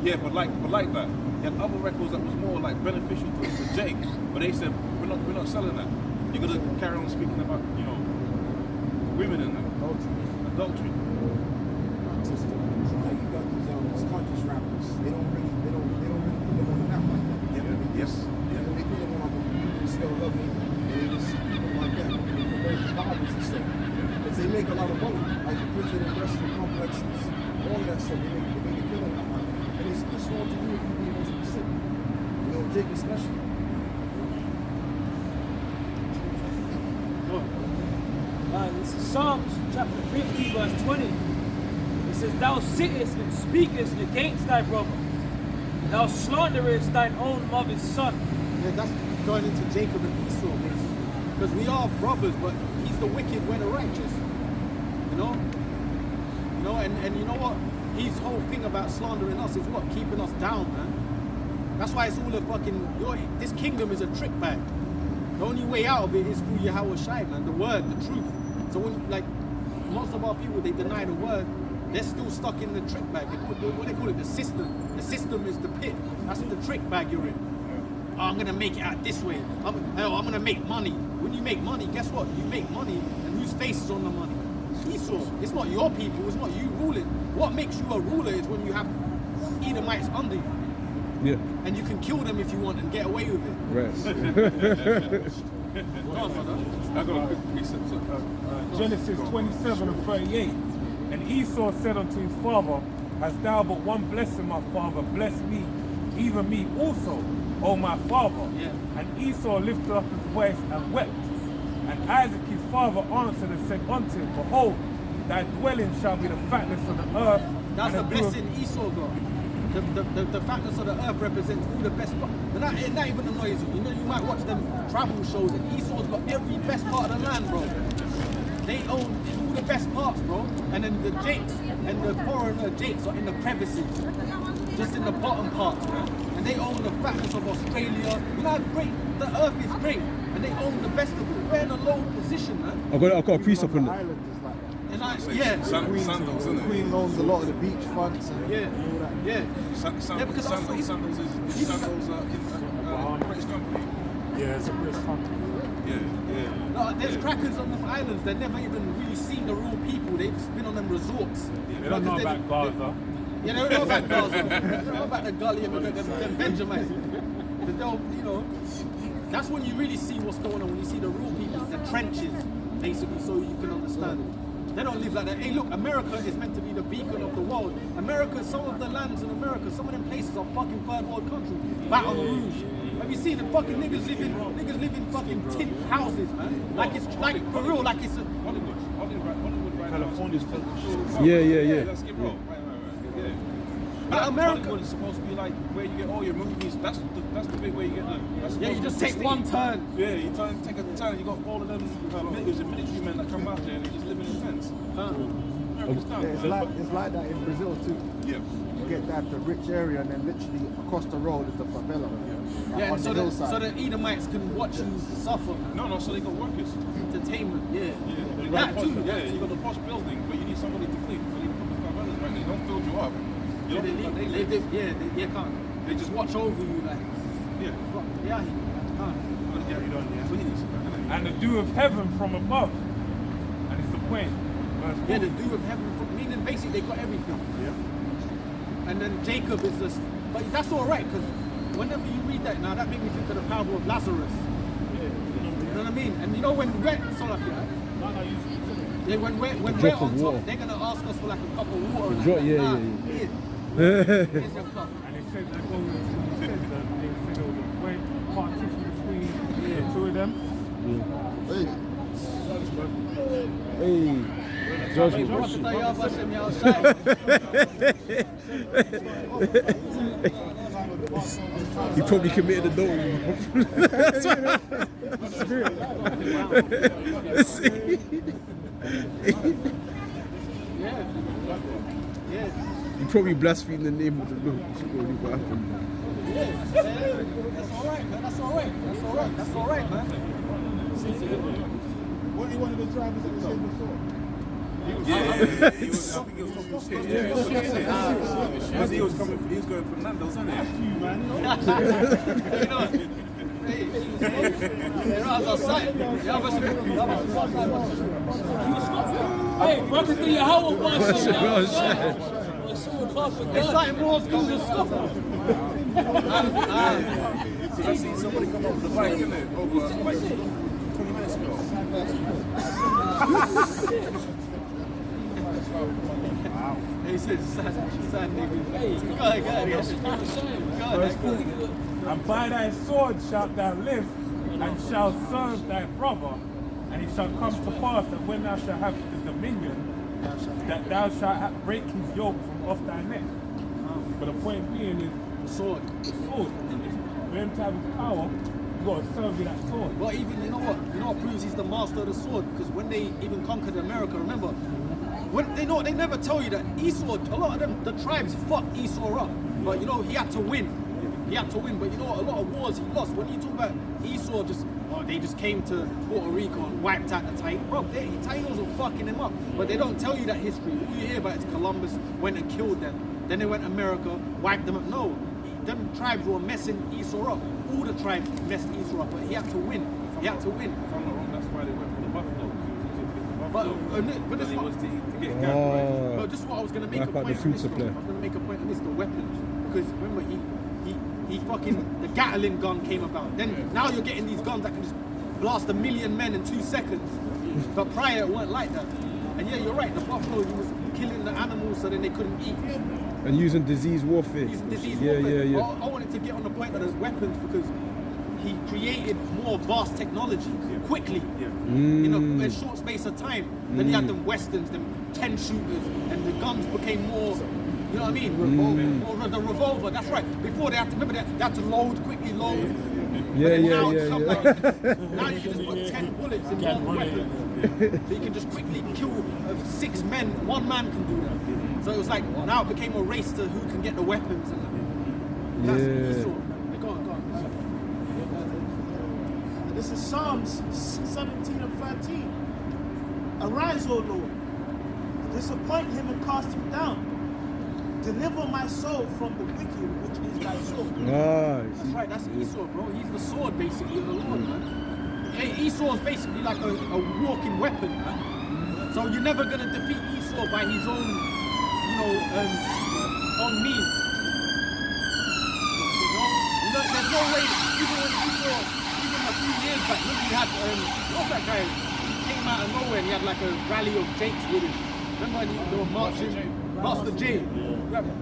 Yeah, but like that. He had other records that was more like beneficial to Jake, but they said we're not selling that. You're gonna carry on speaking about women and adultery. Like you got these conscious rappers. They don't really put them on the map like that. Yes. Yeah. They put them on the still love me. And they just like that. They convert the Bibles and stuff. Because they make a lot of money. Like the prison industrial complexes, all of that stuff. They make a killing out of it. And it's all to do with you being more specific. Jake especially. This is Psalms chapter 50 verse 20. It says, thou sittest and speakest against thy brother. Thou slanderest thine own mother's son. Yeah, that's going into Jacob and Esau, basically. Because we are brothers, but he's the wicked, we're the righteous. And you know what? His whole thing about slandering us is what? Keeping us down, man. That's why it's all a fucking, this kingdom is a trick bag. The only way out of it is through Yahweh Shai, man, the word, the truth. So when, like, most of our people, they deny the word, they're still stuck in the trick bag. What they call it, the system. The system is the pit. That's the trick bag you're in. Oh, I'm gonna make it out this way. I'm gonna make money. When you make money, guess what? You make money, and whose face is on the money? Esau. It's not your people, it's not you ruling. What makes you a ruler is when you have Edomites under you. Yeah. And you can kill them if you want and get away with it. Rest. I got a quick precept. Genesis 27 and 38. And Esau said unto his father, hast thou but one blessing, my father, bless me, even me also, O my father. Yeah. And Esau lifted up his voice and wept. And Isaac his father answered and said unto him, behold, thy dwelling shall be the fatness of the earth. That's the blessing Esau got. The fatness of the earth represents all the best part. And that even annoys you. You might watch them travel shows and Esau's got every best part of the land, bro. They own all the best parts, bro. And then the jakes and the foreigner jakes are in the crevices. Just in the bottom parts, man. And they own the fatness of Australia. You know how great the earth is great. And they own the best of it. We're in a low position, man. I've got a precept on The it. island is like that. And Sandals, isn't it? Queen owns a lot of the beach fronts and all that. yeah. Sandals are in British company. Yeah, it's a British country. Yeah. No, there's crackers on them islands. They've never even really seen the real people. They've just been on them resorts. They don't know about Gaza. Yeah, they don't know about Gaza. They don't know about the gully and them Benjamites. But they'll, that's when you really see what's going on. When you see the real people, the trenches, basically, so you can understand it. They don't live like that. Hey, look, America is meant to be the beacon of the world. America, some of the lands in America, some of them places are fucking third world countries. Baton Rouge. Have you seen the fucking niggas live in fucking tin houses, man? Like it's like for real, like it's a Hollywood right now. California's Yeah. Let's get real. Right. Yeah. But America Hollywood is supposed to be like where you get all your movies. That's the big way you get them. yeah, you just take one turn. Yeah, you take a turn. You got all of them niggas and military men that come out there and they just live in tents. America's done. Yeah, it's like that in Brazil too. Yeah. You get that the rich area and then literally across the road is the favela. Yeah, on and so the the hillside. Edomites can watch you suffer. No, so they got workers. Entertainment, yeah. That That too. You got the posh building, but you need somebody to clean. So you put the favelas right there. They don't build you up. You don't look like they live. They can't. They just watch over you like, Yeah. fuck, yeah, he can't. And the dew of heaven from above. And it's the point. Verse Yeah, 4. the dew of heaven, meaning basically they got everything. Yeah. And then Jacob is just, but that's all right, because whenever you read that now, that made me think of the parable of Lazarus. You know what I mean? And you know when we're, so like, yeah, when we're on drop of water. top, they're going to ask us for like a cup of water. And Drop, like, yeah. Here's your cup. And it said that goes into the said that they said there was a great partition between the two of them. Hey, Hey. Judgment. He probably committed adultery. Yeah. He probably blasphemed the name of the Lord. That's probably what happened. That's all right, man. That's all right, man. what he wanted the drivers that we said before? Yeah, he was. I think he was talking shit. Yeah, because he was coming. He was going for Nando's, wasn't he? You know, hey, I was outside. Hey, brother, do your whole bunch What's it, what's It's like more coming. I seen somebody come up with a bike, isn't it? Over 20 minutes ago. He said, sad nigga. Hey, go ahead. And by thy sword shalt thou live, and shalt serve thy brother. And it shall come to pass that when thou shalt have the dominion, that thou shalt break his yoke from off thy neck. But the point being is The sword. the sword. For him to have his power, you got to serve with that sword. Well, even, you know what proves he's the master of the sword? Because when they even conquered America, remember, when they never tell you that Esau, a lot of them, the tribes fucked Esau up. But you know, he had to win. He had to win. But you know, a lot of wars he lost. When you talk about Esau, they just came to Puerto Rico and wiped out the Taínos. Bro, Taínos were fucking him up. But they don't tell you that history. All you hear about is Columbus went and killed them. Then they went to America, wiped them up. No, them tribes were messing Esau up. All the tribes messed Esau up, but he had to win. He had to win. If I'm not wrong, that's why they went for the buffalo. But this he what, was to get gapped, right? but this is what I was going to make Back a at point the on this. future Bro. I play. was going to make a point on this, the weapons. Because remember, he fucking, the Gatling gun came about. Then now you're getting these guns that can just blast 1 million men in 2 seconds. But prior it weren't like that. And yeah, you're right, the buffalo, he was killing the animals so then they couldn't eat. And using disease warfare. Using disease Yeah, warfare. yeah, yeah. I wanted to get on the point of those weapons because he created more vast technology quickly in a short space of time. Then you had them westerns, them 10 shooters, and the guns became more, you know what I mean? Or the revolver, that's right. Before they had to, remember they had to quickly load. Yeah, But then yeah, now, yeah, it's something yeah. like, now you can just put 10 bullets in one weapon. So you can just quickly kill 6 men, 1 man can do that. So it was like, now it became a race to who can get the weapons. And that's Yeah. Esau. Go on. This is Psalms 17 and 13. Arise, O Lord, disappoint him and cast him down. Deliver my soul from the wicked, which is thy soul. Nice. That's right, that's Esau, bro. He's the sword, basically, of the Lord, man. Hey, Esau is basically like a walking weapon, man. So you're never gonna defeat Esau by his own, own means. There's no way, even when Esau, even a few years back, look, he had, what's that guy? He came out of nowhere and he had like a rally of Jakes with him. Remember when they were marching? Master J.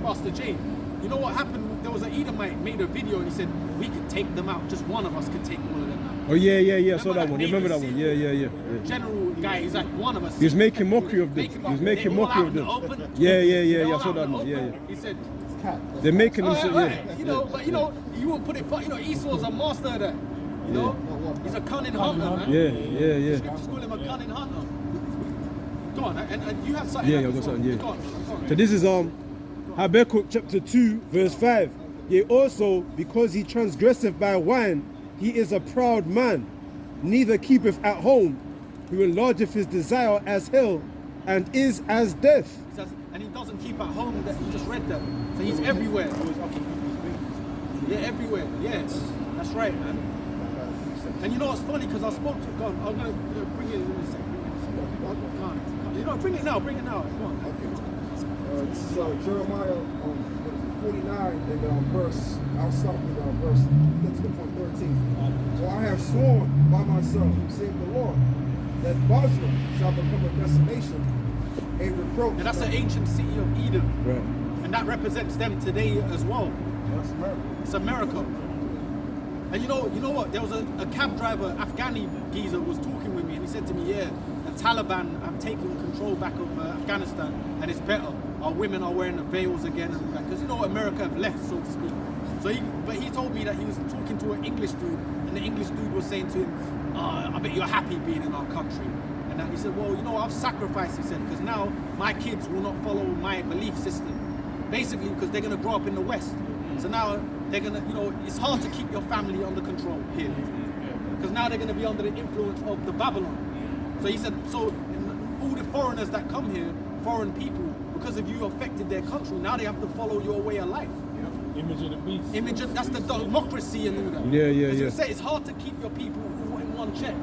Master J. You know what happened? There was an Edomite made a video and he said, we could take them out. Just one of us could take all of them out. Oh yeah. I saw that Remember one. that Remember that Navy one? Yeah. General guy, he's like, one of us. He was making mockery of them. He was making mockery of them. Yeah. I saw that one. Yeah. He said, They're making them. So, right. yeah. You know, but you won't put it. But Esau's a master of that. You know, he's a cunning hunter, man. Yeah. Scriptures call him a cunning hunter. Go on, and you have something. Yeah, like I've got this something, one. yeah. Go on. So this is Habakkuk chapter 2 verse 5. Yea, also because he transgresseth by wine, he is a proud man, neither keepeth at home, who enlargeth his desire as hell, and is as death. He says, and he doesn't keep at home. That you just read that. So he's everywhere. Yeah, everywhere. Yes, that's right, man. And you know what's funny? Because I spoke to God. I'm gonna bring it in a second. Bring it now. Go on. This is Jeremiah 49 and verse, I'll start with verse, get to the point 13. So I have sworn by myself, saith the Lord, that Basra shall become a desolation, a reproach. And that's the ancient city of Edom. Right. And that represents them today as well. That's America. It's America. And you know what? There was a cab driver, Afghani geezer, was talking with me, and he said to me, "Yeah, the Taliban have taken control back of Afghanistan, and it's better. Our women are wearing the veils again, and because America have left, so to speak." But he told me that he was talking to an English dude, and the English dude was saying to him, "I bet you're happy being in our country." And then he said, "Well, I've sacrificed," he said, "because now my kids will not follow my belief system, basically because they're gonna grow up in the West. So now they're gonna, it's hard to keep your family under control here, because now they're gonna be under the influence of the Babylon." So he said, all the foreigners that come here, foreign people, because of you affected their country, now they have to follow your way of life. Image of the beast. That's the democracy and all that. Yeah, yeah, As yeah. you say, it's hard to keep your people all in one check.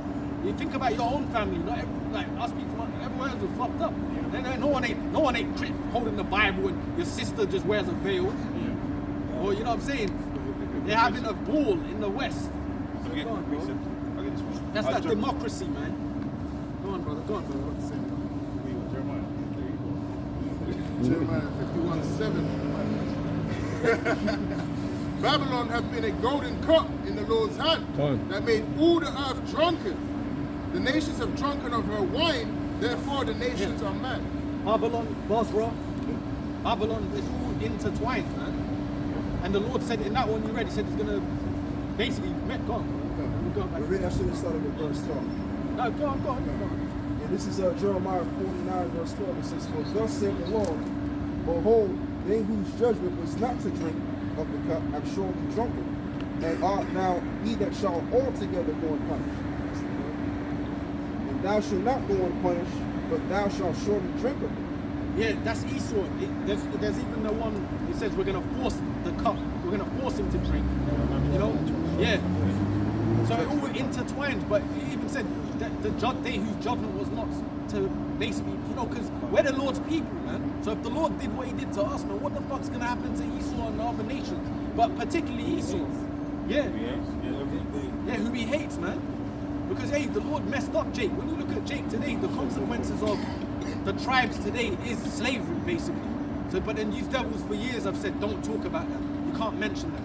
You think about your own family, not like us people, everywhere else is fucked up. No one ain't holding the Bible and your sister just wears a veil. Or you know what I'm saying? They're having a ball in the West. So Go on, bro. I'll get this one. That's that democracy, man. Go on, brother. Go on, brother. Jeremiah 51:7. Babylon hath been a golden cup in the Lord's hand that made all the earth drunken. The nations have drunken of her wine, therefore the nations are mad. Babylon, Basra, Babylon is all intertwined, man. And the Lord said in that one you read, he said he's gonna basically go on. Go on, We're reading, I should have started with verse 12. no, go on. And this is Jeremiah 49, verse 12. It says, For thus saith the Lord, Behold, they whose judgment was not to drink of the cup have surely drunken, and art thou he that shall altogether go unpunished. And thou shalt not go unpunished, but thou shalt surely drink of it. Yeah, that's Esau. There's even the one, it says we're gonna force the cup, we're gonna force him to drink. You know? Yeah. So it all intertwined, but it even said that they whose judgment was not to basically, you know, because we're the Lord's people, man. So if the Lord did what he did to us, man, what the fuck's gonna happen to Esau and the other nations? But particularly Esau. Yeah. Yeah, who he hates, man. Because hey, the Lord messed up Jake. When you look at Jake today, the consequences of the tribes today is slavery, basically. So, but then these devils for years have said, don't talk about that. You can't mention that.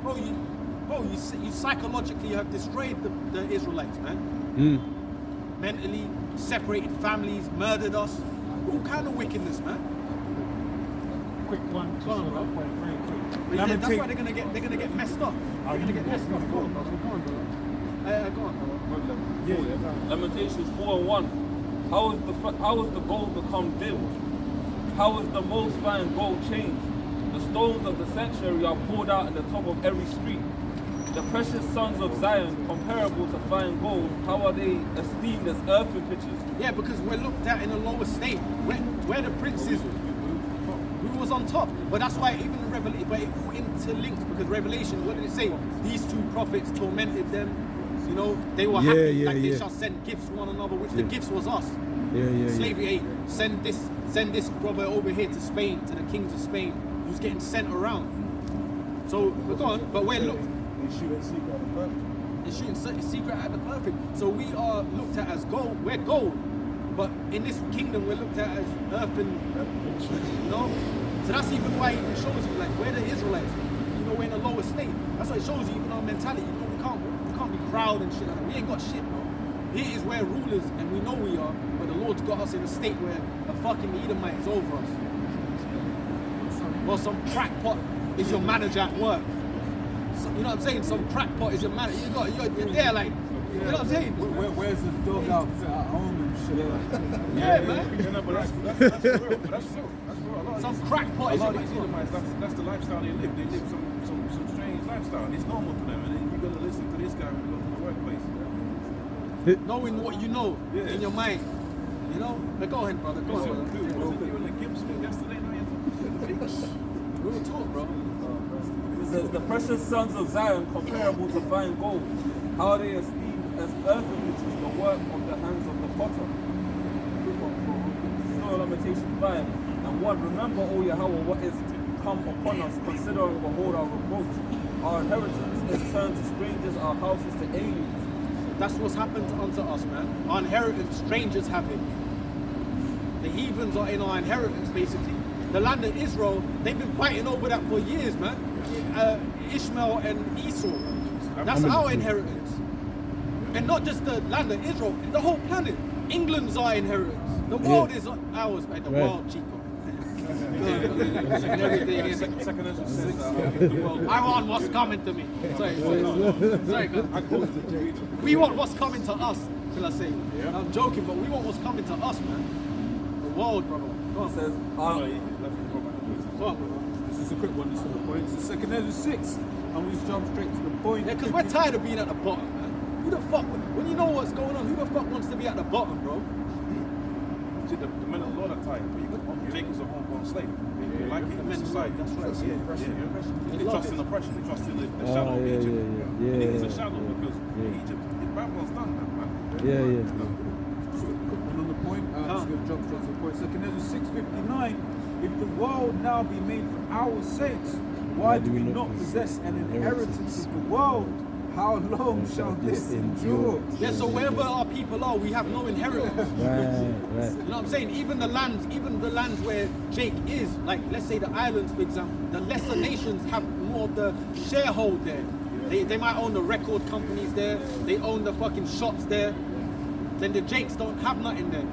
Bro, you psychologically have destroyed the Israelites, man. Mentally separated families, murdered us, all kind of wickedness, man. Quick one. Go on, bro. Very quick. But yeah, that's why they're gonna get messed up. They're gonna get messed up. Go on, bro. Go on, bro. Go on, bro. Lamentations 4:1. How is the gold become dim? How is the most fine gold changed? The stones of the sanctuary are poured out in the top of every street. The precious sons of Zion, comparable to fine gold, how are they esteemed as earthen pitchers? Yeah, because we're looked at in a lower state. Where the princes, who was on top. But that's why even in Revelation, but it all interlinks, because Revelation, what did it say? These two prophets tormented them. You know, they were happy, they shall send gifts to one another, which the gifts was us. Slavery, hey, send this brother over here to Spain, to the kings of Spain, who's getting sent around. So we're gone, but we're looked. They shoot secret at the perfect. They're shooting secret at the perfect. So we are looked at as gold. We're gold, but in this kingdom we're looked at as earthen. You know, so that's even why it shows you like we're the Israelites. You know, we're in a lower state. That's why it shows you even our mentality. You know, we can't be proud and shit like that. We ain't got shit, bro. Here is where rulers, and we know we are, but the Lord's got us in a state where a fucking Edomite is over us. Or some crackpot is your manager at work. So, you know what I'm saying? Some crackpot is your manager. You're there like, you know what I'm saying? Where's the dog outfit at home and shit? Yeah, man. Yeah, but that's true. That's true. Some crackpot is A lot your of these Edomites, that's the lifestyle they live. They live some strange lifestyle. It's normal for them, and then you gotta listen to this guy when you go to the workplace. knowing what you know in your mind. You know? But go ahead, brother. Go on, brother. Wasn't you in the Gibbs Smith yesterday? Now you're talking to the Real talk, bro. It says, the precious sons of Zion comparable to fine gold. How are they esteemed as earthen, which is the work of the hands of the potter. So Lamentation 5 and 1. Remember, O Yahweh, what is to come upon us. Consider and behold our reproach. Our inheritance is turned to strangers, our houses to aliens. That's what's happened unto us, man. Our inheritance, strangers have it. The heathens are in our inheritance, basically. The land of Israel, they've been fighting over that for years, man. Ishmael and Esau. That's our inheritance. And not just the land of Israel, the whole planet. England's our inheritance. The world is ours, man. The world, Chico. I want what's coming to me. Sorry, God. We want what's coming to us, shall I say. I'm joking, but we want what's coming to us, man. The world, brother. Go on. It says, Go on, brother. This is a quick one, this is the point. It's the second Ezra 6, and we jump straight to the point. Yeah, because we're tired of being at the bottom, man. Who the fuck, when you know what's going on, who the fuck wants to be at the bottom, bro? See, the men of the Lord are tired, but you got Jacob's a homeborn slave. They like it in society. That's right. They trust in oppression. They trust in the shadow of Egypt. And it is a shadow because Egypt, Babylon's done that, man. And on the point, just going to jump straight to the point. Second Ezra 6:59. If the world now be made for our sakes, why do we not possess an inheritance of the world? How long shall this endure? Yeah, so wherever our people are, we have no inheritance. Right. You know what I'm saying? Even the lands where Jake is, like let's say the islands, for example, the lesser nations have more of the sharehold there. They might own the record companies there, they own the fucking shops there. Then the Jakes don't have nothing there.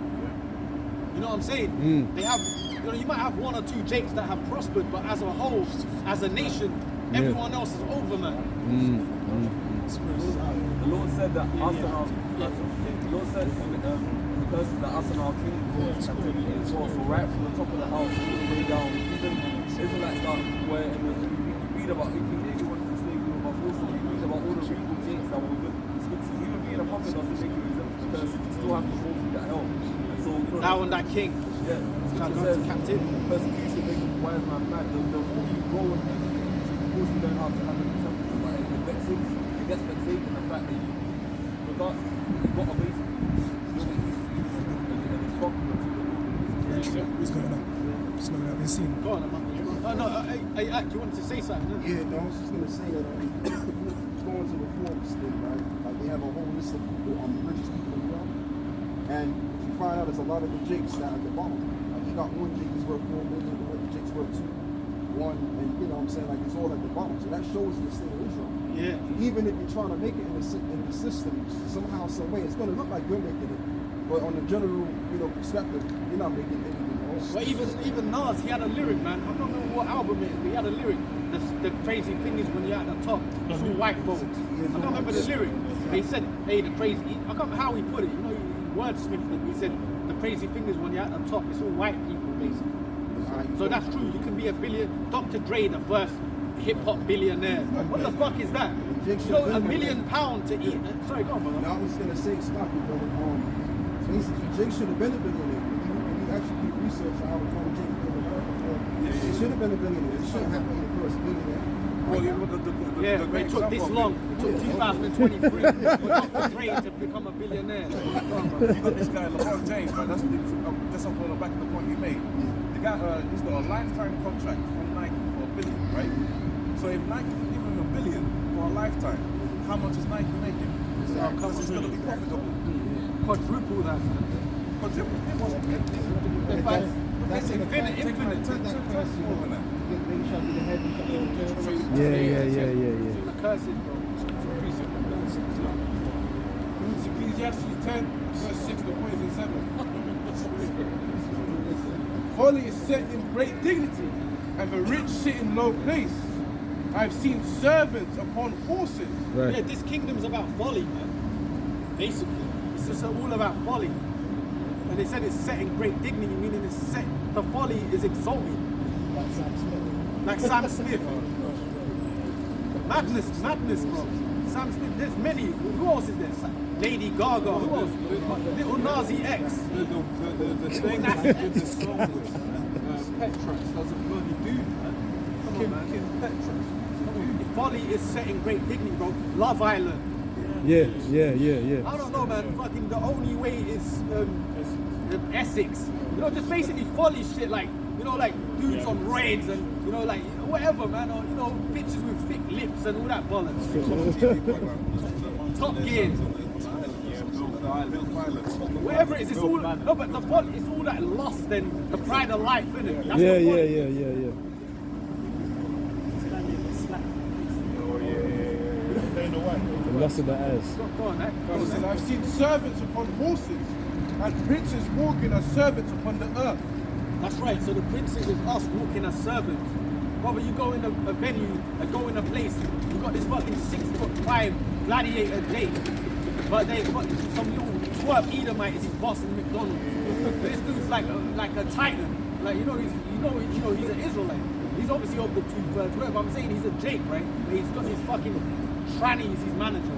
You know what I'm saying? They have, you might have one or two Jakes that have prospered, but as a whole, as a nation, everyone else is over, man. The Lord said that us and our the Lord said because that us and our king brought captivity in source, so right from the top of the house all the way down, even Israelites that were in the read about King David wanted to slay you, but also we read about all the regal Jakes that were good scriptures. Even being a prophet doesn't make you exempt because you still have to go through that hell. And so Now on that king, scripture says persecution makes a wise man mad. The more you grow in it, of course you learn how to have an example, but it gets vexation the fact that you've got a basic What's going on? It's not I've been seeing. go on, man. Oh no, hey, you wanted to say something? Didn't you? Yeah, no, I was just gonna say that going to the Forbes thing, right? Like they have a whole list of people, the richest people in the world, and you find out there's a lot of the Jakes that are at the bottom. Like you got one Jake who's worth $4 million, the other Jake's worth $1, and you know what I'm saying, like it's all at the bottom. So that shows the state of Israel. Yeah. Even if you're trying to make it in the system, somehow, some way, it's gonna look like you're making it, but on the general, perspective, you're not making anything else. Well, even Nas, he had a lyric, man. I don't know what album it is, but he had a lyric. The crazy thing is when you're at the top, it's all white folks. I can't remember the lyric. But he said, hey, I can't remember how he put it. You know, he wordsmithed it. He said, the crazy thing is when you're at the top, it's all white people, basically. So that's true. You can be a billion. Dr. Dre, the first hip-hop billionaire. What the fuck is that? You know, £1 million to eat. Sorry, go on, brother. Now I was gonna say, stop you, brother. Basically, Jake should have been a billionaire. When you actually do research on how to become Jake in America, he should have been a billionaire. He shouldn't have been the first billionaire. Well, it took this long. It took 2023 for Dr. Dre to become a billionaire. You got this guy, LeBron James, man. That's just on the back of the point you made. The guy, he's got a lifetime contract from Nike for $1 billion, right? So if Nike can give him $1 billion for a lifetime, how much is Nike making? It's going to be profitable. Quadruple that, man. Quadruple? It's infinite. Yeah. The curses, bro. Ecclesiastes 10, verse 6, the point is in 7. Folly is set in great dignity, and the rich sit in low place. I've seen servants upon horses. Right. Yeah, this kingdom's about folly, man. Basically, it's just all about folly. And they said it's set in great dignity, meaning it's set. The folly is exalted. Like Sam Smith. Madness, bro. Sam Smith. There's many. Who else is there? Lady Gaga. Who else? Little Nazi X. The thing with the songs Petras doesn't bloody do, man. Kim Petras. Folly is set in great dignity, bro. Love Island. Yeah. I don't know, man. Fucking the only way is Essex. You know, just basically folly shit, like, you know, like dudes on raids and, you know, like, whatever, man. Or, you know, bitches with thick lips and all that bollocks. Top Gear. Whatever it is, it's all, no, but the folly, it's all that lust and the pride of life, isn't it? That's the folly. Yeah. The lust of the eyes. Go on, that. Bible says, I've seen servants upon horses, and princes walking as servants upon the earth. That's right. So the princes is us walking as servants. Brother, you go in a venue and go in a place, you got this fucking 6'5" gladiator Jake, but they got some little twerp Edomite is his boss in McDonald's. This dude's like a titan. Like he's an Israelite. He's obviously of the 2/3. Whatever I'm saying, he's a Jake, right? But he's got his fucking tranny, he's his manager.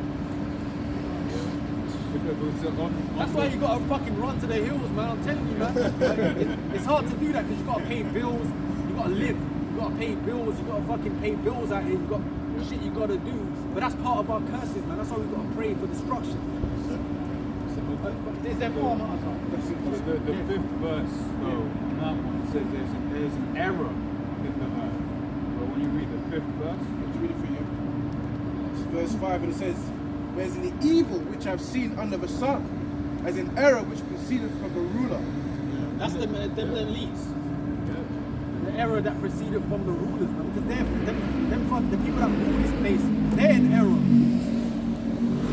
That's why you gotta fucking run to the hills, man. I'm telling you, man. Like, it's hard to do that because you gotta pay bills, you gotta live, you gotta pay bills, you gotta fucking pay bills out here, you got shit you gotta do. But that's part of our curses, man. That's why we gotta pray for destruction. Is there more? The fifth verse, though, says there's an error in the earth. But when you read the fifth verse, Let's read it for you. It's verse 5, and it says, "Whereas in the evil which I've seen under the sun, as an error which proceeded from the ruler." That's the elites. The error that proceeded from the rulers, man. Because the people that rule this place, they're in error.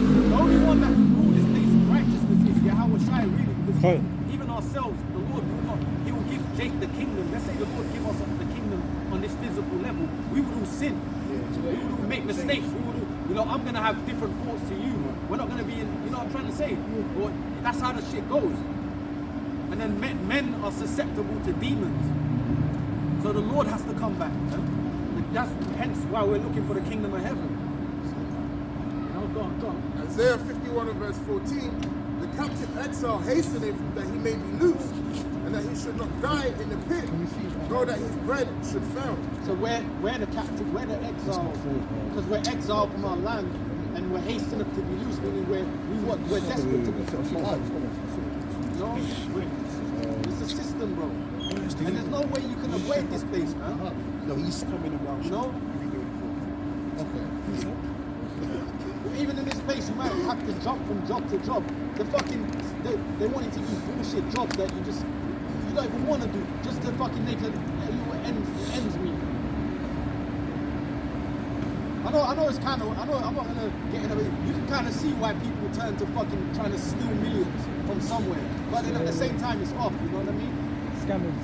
The only one that can rule this place in righteousness is Yahweh Shai, really. Because even ourselves, the Lord will not, He will give Jake the kingdom. Let's say the Lord give us the kingdom on this physical level. We will all sin. We will all make mistakes. We will all, I'm going to have different thoughts to you. We're not going to be in, you know what I'm trying to say? Well, that's how the shit goes. And then men are susceptible to demons. So the Lord has to come back. That's hence why we're looking for the kingdom of heaven. Go on. Isaiah 51 and verse 14, the captive exile hasteneth that he may be loosed, and that he should not die in the pit, nor that his bread should fail. So we're the captive, we're the exile, because we're exiled from our land, and we're hastening to be loose, meaning we're desperate to be free. You know? It's a system, bro. And there's no way you can avoid this place, man. No, he's coming around. You know? Okay. Even in this place, you might have to jump from job to job. They want you to do bullshit jobs that you don't even want to do, just to fucking make ends meet. I know it's kind of, I'm not gonna get into it. You can kind of see why people turn to fucking trying to steal millions from somewhere, but then at the same time it's off. You know what I mean? Scammers.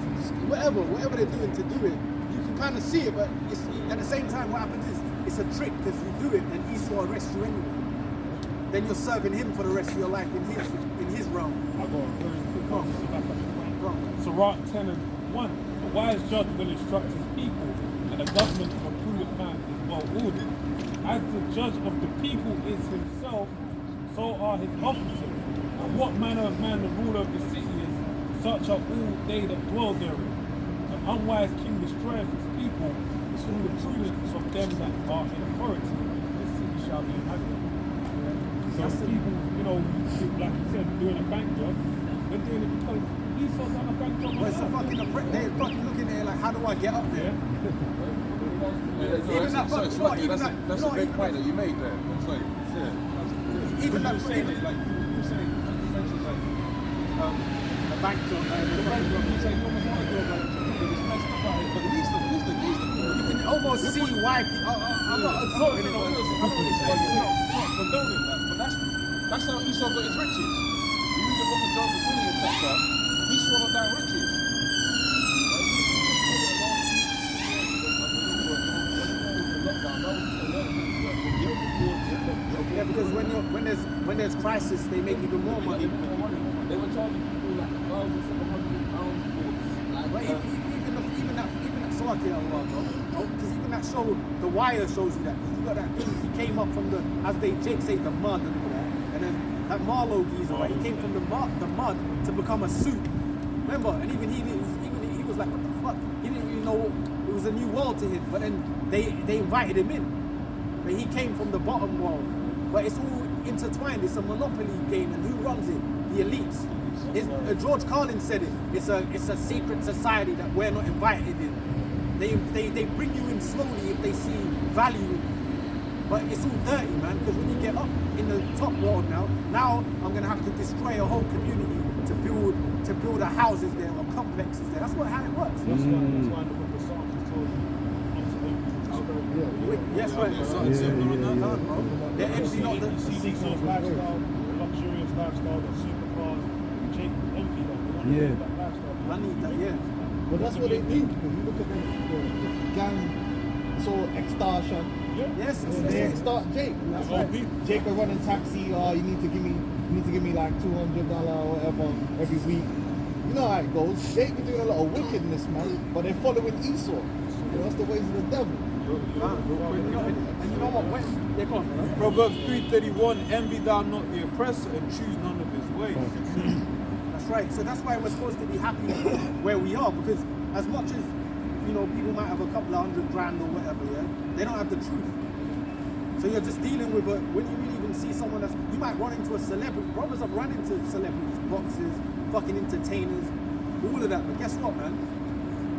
Whatever they're doing to do it, you can kind of see it, but at the same time, what happens is it's a trick because you do it and Esau arrests you anyway. Then you're serving him for the rest of your life in his realm. I got a very quick answer. Sirach 10 and 1. A wise judge will instruct his people, and the government of a prudent man is well ordered. As the judge of the people is himself, so are his officers. And what manner of man the ruler of the city is, such are all they that dwell therein. An unwise king destroyeth his people, through the prudence of them that are in authority, the city shall be inhabited. So people, like you said, doing a bank job, they're doing it because Esau's on a bank job. But it's they're fucking looking there like, how do I get up there? That's a big point that you made there. It's like, Even that you mentioned like a bank job. the bank job. You say you almost want to do a bank job because it's messed up about it, but he's the You can almost see why I'm not exalting it. I'm not condoning that, but that's how Esau got his riches. You read the book of Job, the 20th chapter, he swallowed down riches. Yeah, because when there's crisis, they make even more money. They were charging people like £1,700 But even that because even that show, The Wire shows you that. Because you got that thing, he came up from Jake say, the mud and all that. And then that Marlowe geezer, right? He came from the mud to become a suit. Remember? And even he was like, what the fuck? He didn't even know it was a new world to him. But then they invited him in. But he came from the bottom world. But it's all intertwined. It's a monopoly game, and who runs it? The elites. George Carlin said it. It's a secret society that we're not invited in. They bring you in slowly if they see value in you. But it's all dirty, man, because when you get up in the top world now I'm gonna have to destroy a whole community to build houses there or complexes there. That's how it works. That's why in the book of Psalms it told you. Yes, right. They're empty, not the Esau's lifestyle, luxurious lifestyle, the supercars, Jacob envy them. They want to live that lifestyle. I need that, yeah. But that's what they do. Because you look at the gang, so extortion. Yes, They extort Jake. That's right. Jake will run a taxi. You need to give me like $200 or whatever every week. You know how it goes. Jake be doing a lot of wickedness, man. But they're following Esau. That's the ways of the devil. And you know what? They're gone, man. Proverbs 3:31, envy thou not the oppressor and choose none of his ways. That's right. So that's why we're supposed to be happy where we are, because as much as, you know, people might have a couple of $100,000 or whatever, yeah, they don't have the truth. So you're just dealing with it. When you really even see someone that's, you might run into a celebrity. Brothers have run into celebrities, boxers, fucking entertainers, all of that. But guess what, man?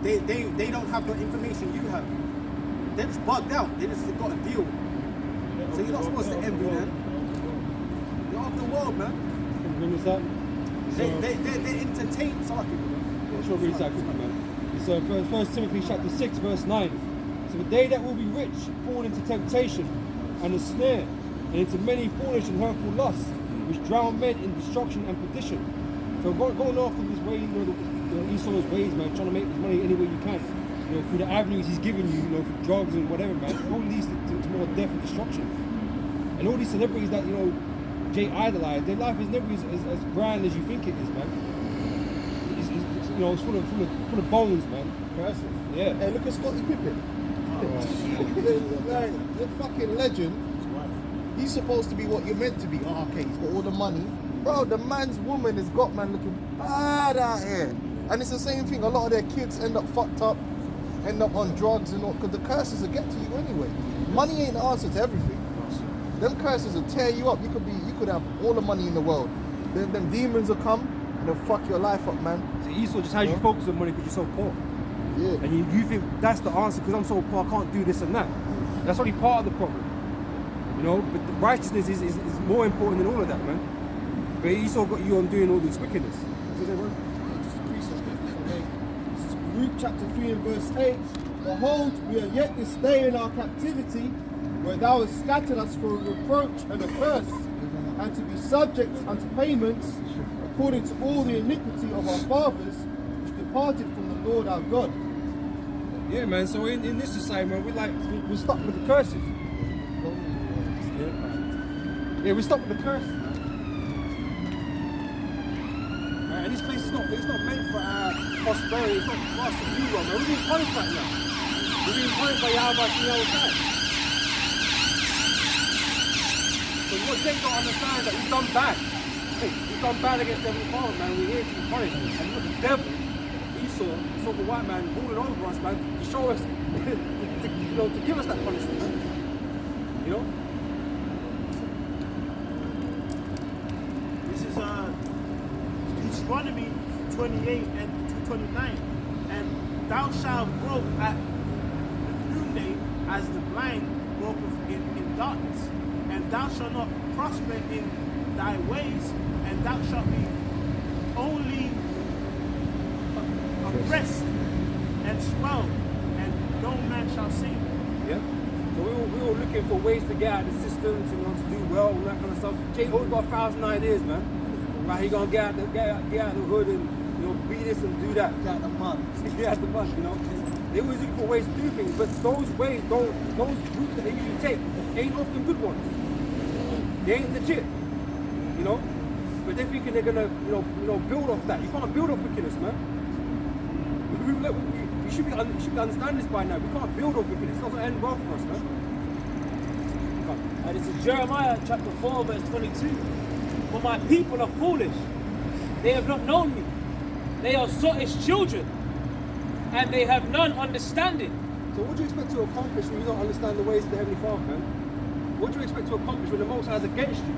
They don't have the information you have. They're just bugged out. They just got a deal. So you're not supposed to envy them. You're of the world, man. They're entertained, so I can. Yeah, sure, really sad, man. So 1 Timothy chapter 6, verse 9. So the day that will be rich fall into temptation and a snare, and into many foolish and hurtful lusts, which drown men in destruction and perdition. So going after this way, you know, the Esau's ways, man, trying to make this money any way you can. You know, through the avenues he's given you, you know, through drugs and whatever, man, it all leads to more death and destruction. And all these celebrities that, you know, Jay idolized, their life is never as grand as you think it is, man. It's you know, it's full of bones, man. Yeah. Hey, look at Scottie Pippen. The fucking legend. He's supposed to be what you're meant to be. Oh, okay, he's got all the money. Bro, the man's woman has got man looking bad out here. And it's the same thing. A lot of their kids end up fucked up, end up on drugs and all, because the curses will get to you anyway. Money ain't the answer to everything. Them curses will tear you up. You could have all the money in the world. Them demons will come and they'll fuck your life up, man. So Esau just has you focus on money because you're so poor. Yeah. And you think that's the answer because I'm so poor, I can't do this and that. That's only part of the problem. You know, but the righteousness is more important than all of that, man. But Esau got you on doing all this wickedness. Just a precept, this is Luke chapter 3 and verse 8. Behold, we are yet this day in our captivity, where thou hast scattered us for a reproach and a curse, and to be subject unto payments, according to all the iniquity of our fathers, which departed from the Lord our God. Yeah, man. So in this society, man, we're stuck with the curses. Yeah, we're stuck with the curses. Right, and this place is not meant for our prosperity. It's not for us to do well, man. We're being punished right now. We're being punished by Yahweh all the time. But what Jake don't understand is that we've done bad. Hey, we've done bad against Heavenly Father, man. We're here to be punished. And look, the devil, Esau, the white man, ruling over us, man, to show us, to give us that punishment, man. You know? This is Deuteronomy 28 and 29. And thou shalt grope at noonday as the blind gropeth in darkness. And thou shalt not prosper in thy ways, and thou shalt be only oppressed and swelled, and no man shall save thee. Yeah. So we were looking for ways to get out of the system, to do well, all that kind of stuff. Jake always got 1,000 ideas, man. Right, he gonna get out the hood and, you know, be this and do that. Get out the mud. Get out the mud, you know. They always look for ways to do things, but those ways those routes that they usually take ain't often good ones. They ain't legit, you know. But they're thinking they're gonna, you know, build off that. You can't build off wickedness, man. We should be understanding this by now. We can't build off wickedness. It doesn't end well for us, man. And this is Jeremiah chapter 4, verse 22. For my people are foolish. They have not known me. They are sottish children, and they have none understanding. So what do you expect to accomplish when you don't understand the ways of the Heavenly Father, man? What do you expect to accomplish when the Most High is against you?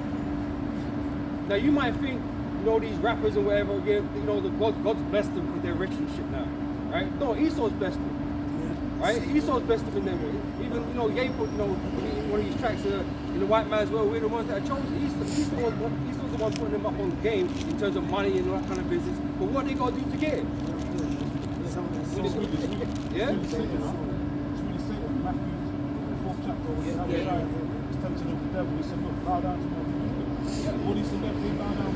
Now you might think, you know, these rappers and whatever, yeah, you know, God's blessed them because they're rich and shit now, right? No, Esau's blessed them, right? Esau's blessed them in their way. Even, you know, Ye put, you know, one of these tracks in the white man's world, we're the ones that are chosen. Esau's the one putting them up on the game in terms of money and all that kind of business. But what they got to do to get it? Yeah? It's really simple. Matthew, the 4th chapter, when he's tempted of the devil, he said, look, bow down to my people. All these celebrities, they bow down.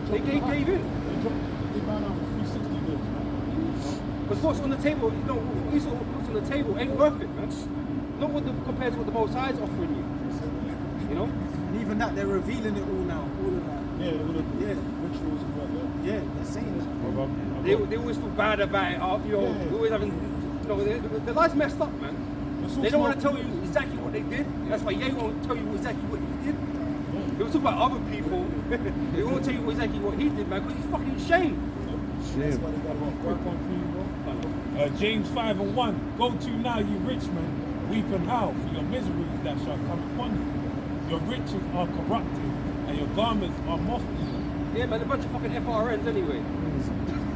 They gave in. They bow down for 360 bills, man. Because what's on the table, you know, Esau, what's on the table ain't worth it, man. Not what compared to what the Most High is offering you. You know? And even that, they're revealing it all now. All of that. Yeah, all the rituals and whatnot. Yeah, they're saying it. They always feel bad about it. You know, Yeah. always having, you know, their life's messed up, man. They don't want to tell you it's exactly what they did. That's why Ye won't tell you exactly what he did. He was talking about other people. He won't tell you exactly what he did, man, because he's fucking ashamed. James 5:1. Go to now, you rich men, weep and howl for your miseries that shall come upon you. Your riches are corrupted, and your garments are moth-eaten. Yeah, man, a bunch of fucking FRNs anyway.